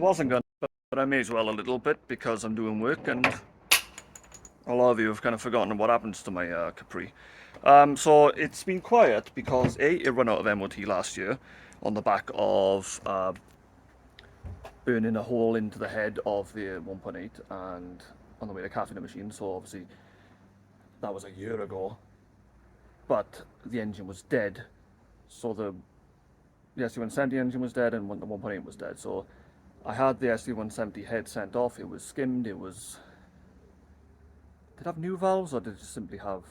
wasn't going to, but I may as well a little bit because I'm doing work and a lot of you have kind of forgotten what happens to my Capri. So it's been quiet because A, it ran out of MOT last year on the back of burning a hole into the head of the 1.8 and on the way to Capri the machine. So obviously that was a year ago, but the engine was dead. So the st170 engine was dead and the 1.8 was dead. So I had the st170 head sent off. It was skimmed. Did it have new valves or did it just simply have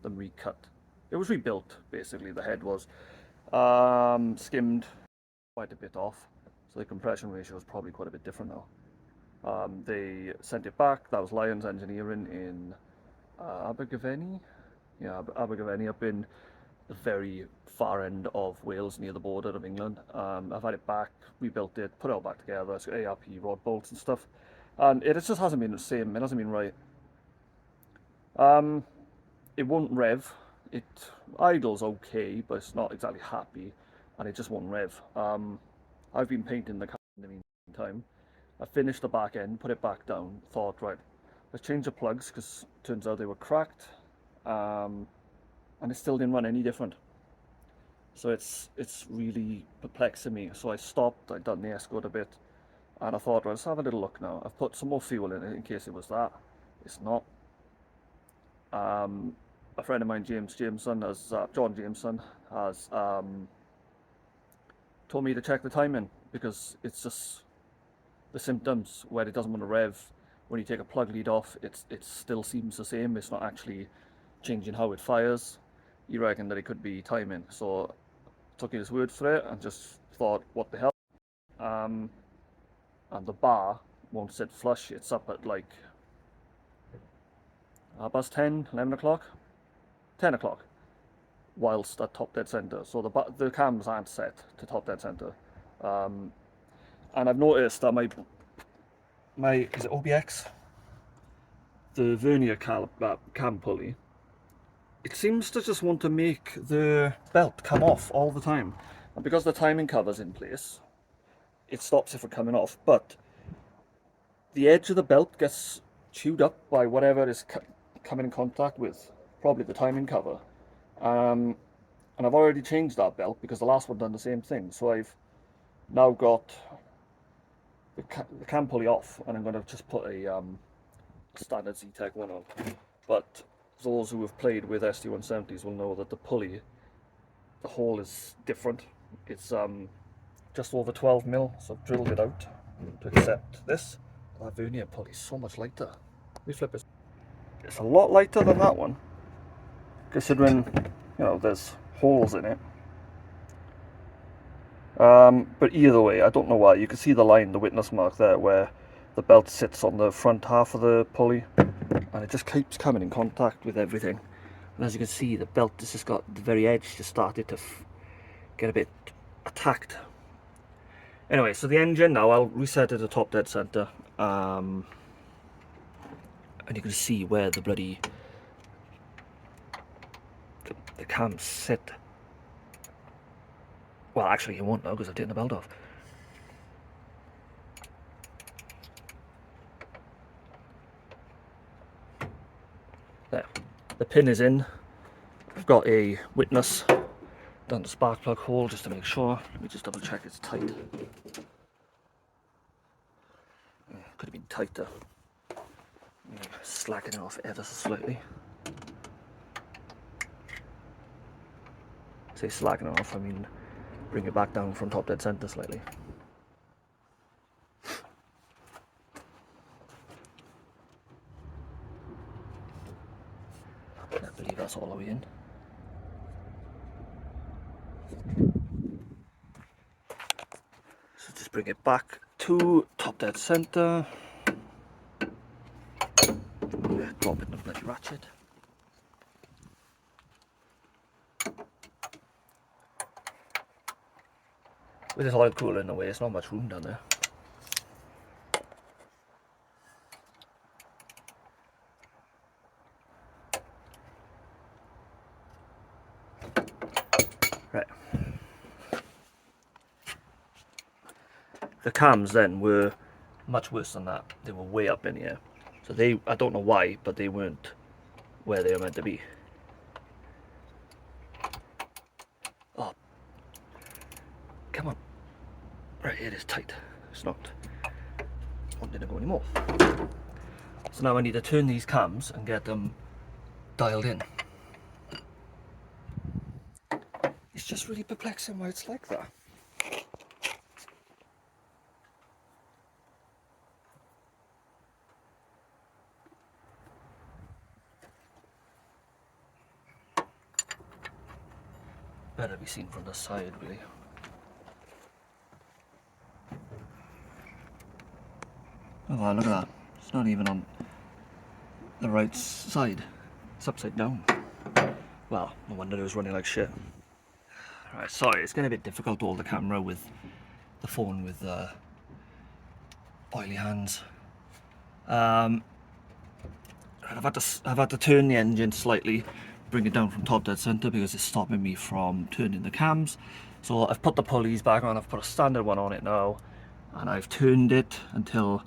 them recut? It was rebuilt, basically. The head was skimmed quite a bit off, so the compression ratio is probably quite a bit different now. They sent it back. That was Lions Engineering in Abergavenny. Yeah, Abergavenny up in the very far end of Wales, near the border of England. I've had it back, rebuilt it, put it all back together. It's got ARP rod bolts and stuff, and it just hasn't been the same. It hasn't been right. It won't rev. It idles okay, but it's not exactly happy, and it just won't rev. I've been painting the car in the meantime. I finished the back end, put it back down, thought, right, let's change the plugs, because it turns out they were cracked, and it still didn't run any different. So it's really perplexing me. So I stopped, I'd done the escort a bit, and I thought, right, let's have a little look now. I've put some more fuel in it in case it was that. It's not. A friend of mine, John Jameson, has told me to check the timing, because it's just the symptoms where it doesn't want to rev. When you take a plug lead off, it still seems the same. It's not actually changing how it fires. You reckon that it could be timing, so took his word for it and just thought, what the hell. And the bar won't sit flush. It's up at like past 10, 11 o'clock, 10 o'clock, whilst at top dead center. So the cams aren't set to top dead center. And I've noticed that my is it OBX? The vernier cam pulley, it seems to just want to make the belt come off all the time. And because the timing cover's in place, it stops it from coming off. But the edge of the belt gets chewed up by whatever is coming in contact with, probably the timing cover. And I've already changed that belt because the last one done the same thing. So I've now got the cam pulley off, and I'm going to just put a standard Z-Tech one on. But those who have played with st170s will know that the pulley, the hole is different. It's just over 12 mil, so I've drilled it out to accept this. That vernier pulley is so much lighter. Let me flip it. It's a lot lighter than that one, considering, you know, there's holes in it. But either way, I don't know why. You can see the line, the witness mark there, where the belt sits on the front half of the pulley, and it just keeps coming in contact with everything. And as you can see, the belt has just got the very edge just started to get a bit attacked. Anyway, so the engine now, I'll reset it to top dead center, and you can see where the bloody the cams sit. Well, actually you won't know because I've taken the belt off. There, the pin is in. I've got a witness down the spark plug hole just to make sure. Let me just double check it's tight. Could have been tighter. Slacking it off ever so slightly. Say slacking it off, I mean bring it back down from top dead center slightly. I believe that's all the way in. So just bring it back to top dead center. Drop it in the bloody ratchet. With this oil cooler in the way, there's not much room down there. Right. the cams then were much worse than that. They were way up in the air. So they, I don't know why, but they weren't where they were meant to be. Oh, come on. Right, it is tight. It's not wanting to go anymore. So now I need to turn these cams and get them dialed in. It's just really perplexing why it's like that. Better be seen from the side, really. Oh wow, look at that. It's not even on the right side. It's upside down. Well, no wonder it was running like shit. Alright, sorry, it's getting a bit difficult to hold the camera with the phone with oily hands. I've had to turn the engine slightly, bring it down from top dead center because it's stopping me from turning the cams. So I've put the pulleys back on, I've put a standard one on it now, and I've turned it until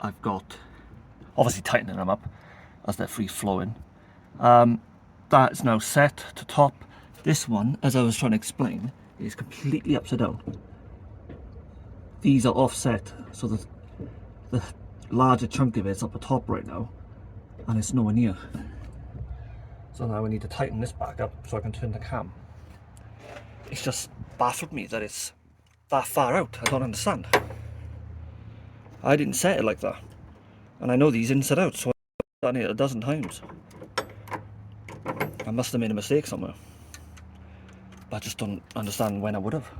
I've got, obviously tightening them up as they're free flowing. That is now set to top. This one, as I was trying to explain, is completely upside down. These are offset, so that the larger chunk of it's up the top right now, and it's nowhere near. So now we need to tighten this back up so I can turn the cam. It's just baffled me that it's that far out. I don't understand. I didn't set it like that, and I know these inside out, so I've done it a dozen times. I must have made a mistake somewhere. But I just don't understand when I would have.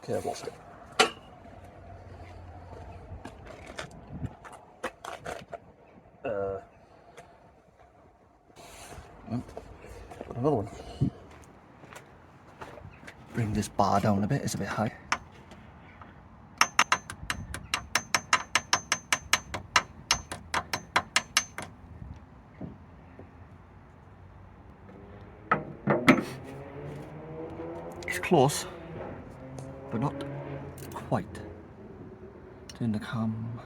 Okay, I've lost it. Got another one. Bring this bar down a bit, it's a bit high. It's close, but not quite. Turn the cam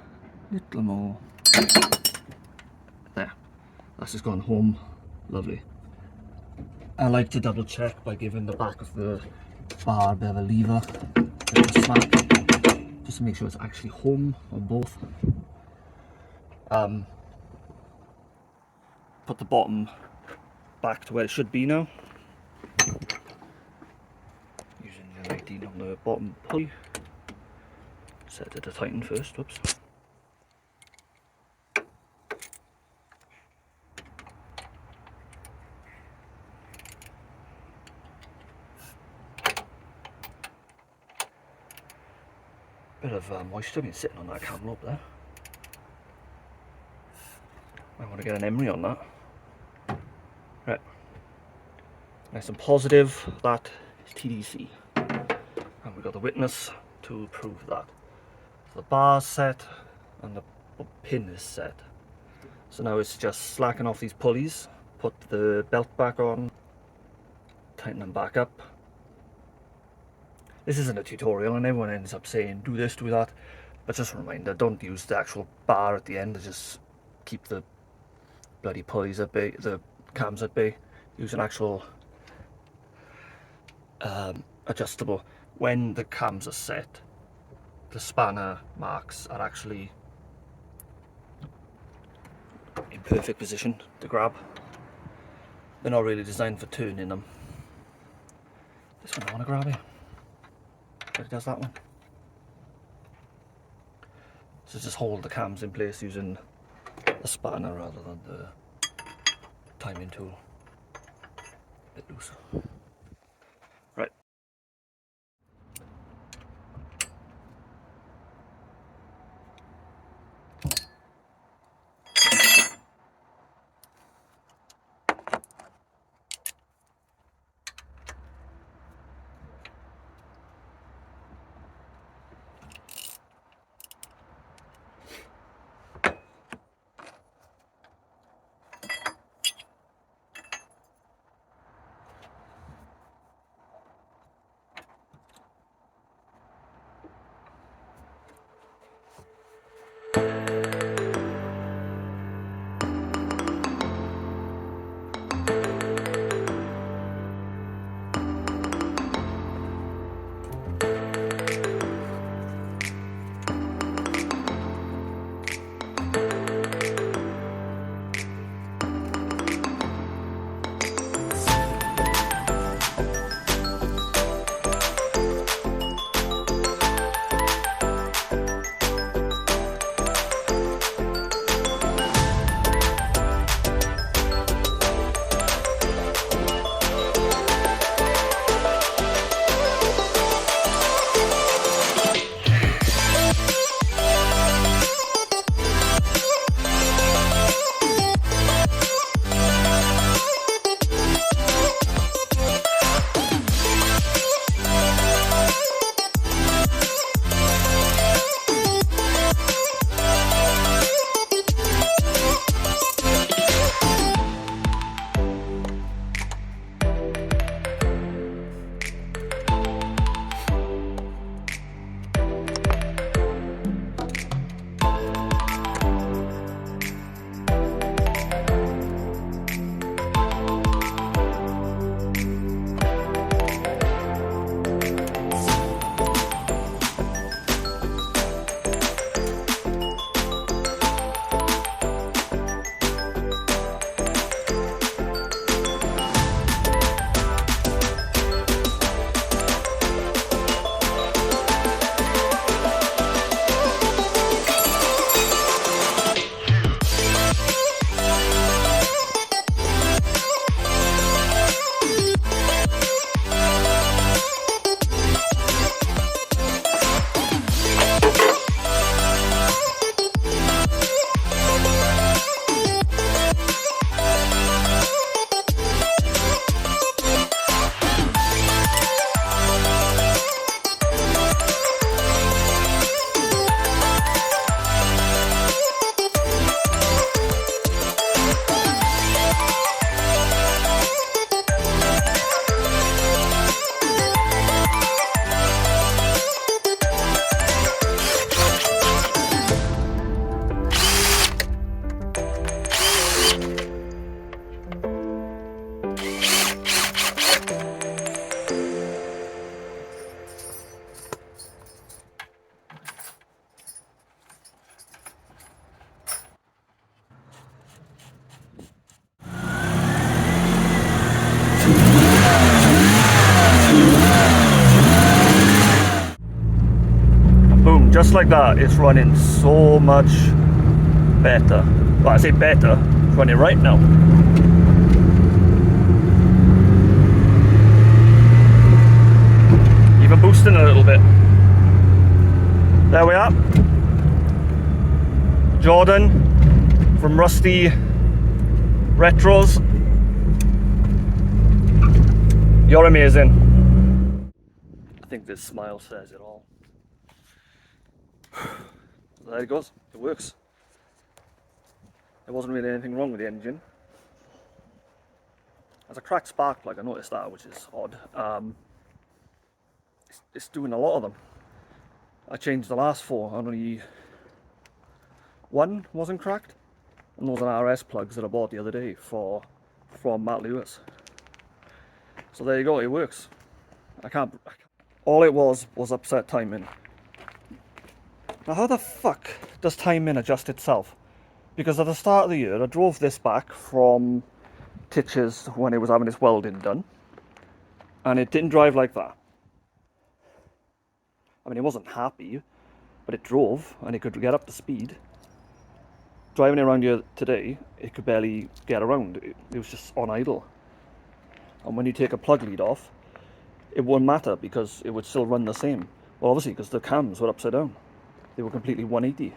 a little more. There, that's just gone home. Lovely. I like to double check by giving the back of the bar a bit of a lever, a bit of a smack, just to make sure it's actually home on both. Put the bottom back to where it should be now. Using the 19 on the bottom pulley. Set it to tighten first, whoops. Bit of moisture been sitting on that camera up there. I want to get an emery on that. Right. Nice and positive, that is TDC. And we've got the witness to prove that. So the bar's set and the pin is set. So now it's just slacking off these pulleys, put the belt back on, tighten them back up. This isn't a tutorial and everyone ends up saying do this, do that, but just a reminder, don't use the actual bar at the end to just keep the bloody pulleys at bay, the cams at bay. Use an actual adjustable. When the cams are set, the spanner marks are actually in perfect position to grab. They're not really designed for turning them. This one I want to grab here, but it does that one. So just hold the cams in place using a spanner rather than the timing tool. A bit loose. Right. just like that, it's running so much better. Well, I say better, it's running right now. Even boosting a little bit. There we are. Jordan from Rusty Retros. You're amazing. I think this smile says it all. There it goes, it works. There wasn't really anything wrong with the engine. There's a cracked spark plug, I noticed that, which is odd. It's doing a lot of them. I changed the last 4, only one wasn't cracked. And those are RS plugs that I bought the other day from Matt Lewis. So there you go, it works. All it was upset timing. Now how the fuck does timing adjust itself? Because at the start of the year I drove this back from Titches when it was having its welding done, and it didn't drive like that. I mean, it wasn't happy, but it drove and it could get up to speed. Driving it around here today, it could barely get around. It was just on idle. And when you take a plug lead off, it wouldn't matter because it would still run the same. Well, obviously, because the cams were upside down. They were completely 180.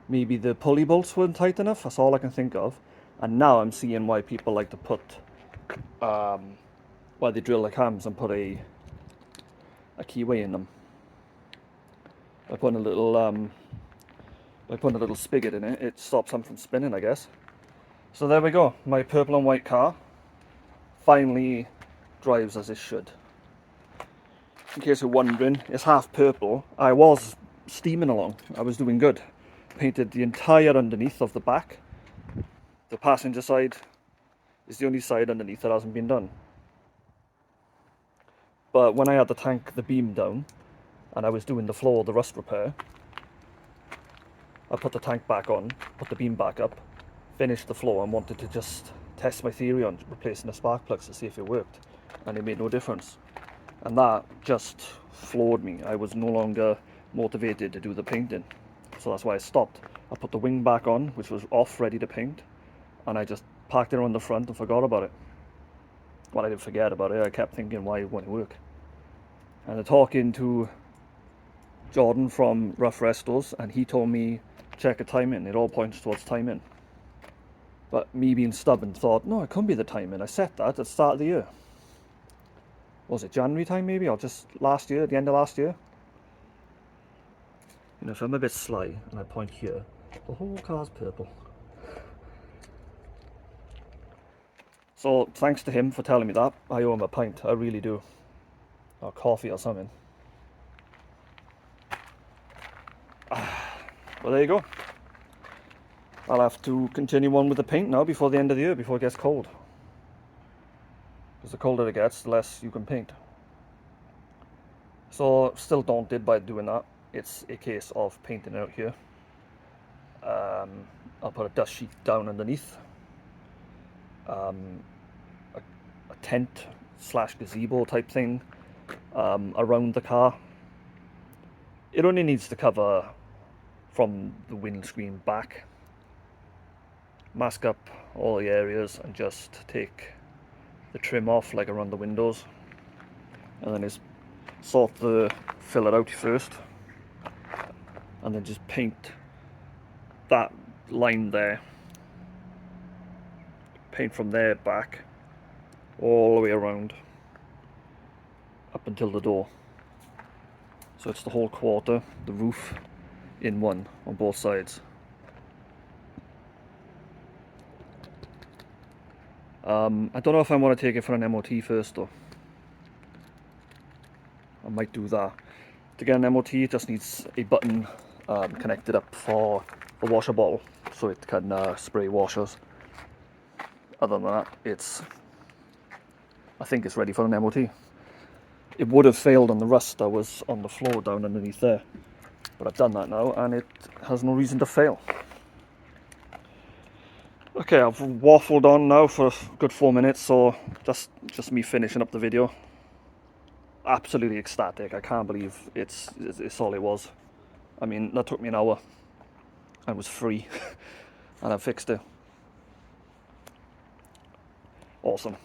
Maybe the pulley bolts weren't tight enough, that's all I can think of. And now I'm seeing why people like to put, why they drill the cams and put a keyway in them. By putting a little spigot in it, it stops them from spinning, I guess. So there we go, my purple and white car finally drives as it should. In case you're wondering, it's half purple. I was steaming along, I was doing good. Painted the entire underneath of the back. The passenger side is the only side underneath that hasn't been done. But when I had the beam down, and I was doing the floor, the rust repair, I put the tank back on, put the beam back up, finished the floor, and wanted to just test my theory on replacing the spark plugs to see if it worked, and it made no difference. And that just floored me. I was no longer motivated to do the painting, so that's why I stopped. I put the wing back on, which was off, ready to paint, and I just parked it on the front and forgot about it. Well, I didn't forget about it, I kept thinking why it wouldn't work. And I'm talking to Jordan from Rough Restos, and he told me check a timing. It all points towards timing. But me being stubborn thought, no, it couldn't be the timing. I set that at the start of the year. Was it January time maybe, or just last year, at the end of last year? You know, if I'm a bit sly and I point here, the whole car's purple. So thanks to him for telling me that. I owe him a pint, I really do. Or coffee or something. Well, there you go. I'll have to continue on with the paint now before the end of the year, before it gets cold. Because the colder it gets, the less you can paint. So, still daunted by doing that. It's a case of painting out here. I'll put a dust sheet down underneath. A tent / gazebo type thing around the car. It only needs to cover from the windscreen back. Mask up all the areas and just take the trim off, like around the windows, and then just fill it out first, and then just paint that line there, paint from there back all the way around up until the door. So it's the whole quarter, the roof in one on both sides. I don't know if I want to take it for an MOT first though. I might do that. To get an MOT, it just needs a button connected up for the washer bottle, so it can spray washers. Other than that, I think it's ready for an MOT. It would have failed on the rust that was on the floor down underneath there, but I've done that now and it has no reason to fail. Okay, I've waffled on now for a good 4 minutes, so just me finishing up the video. absolutely ecstatic. I can't believe it's all it was. I mean, that took me an hour. I was free, and I fixed it. Awesome.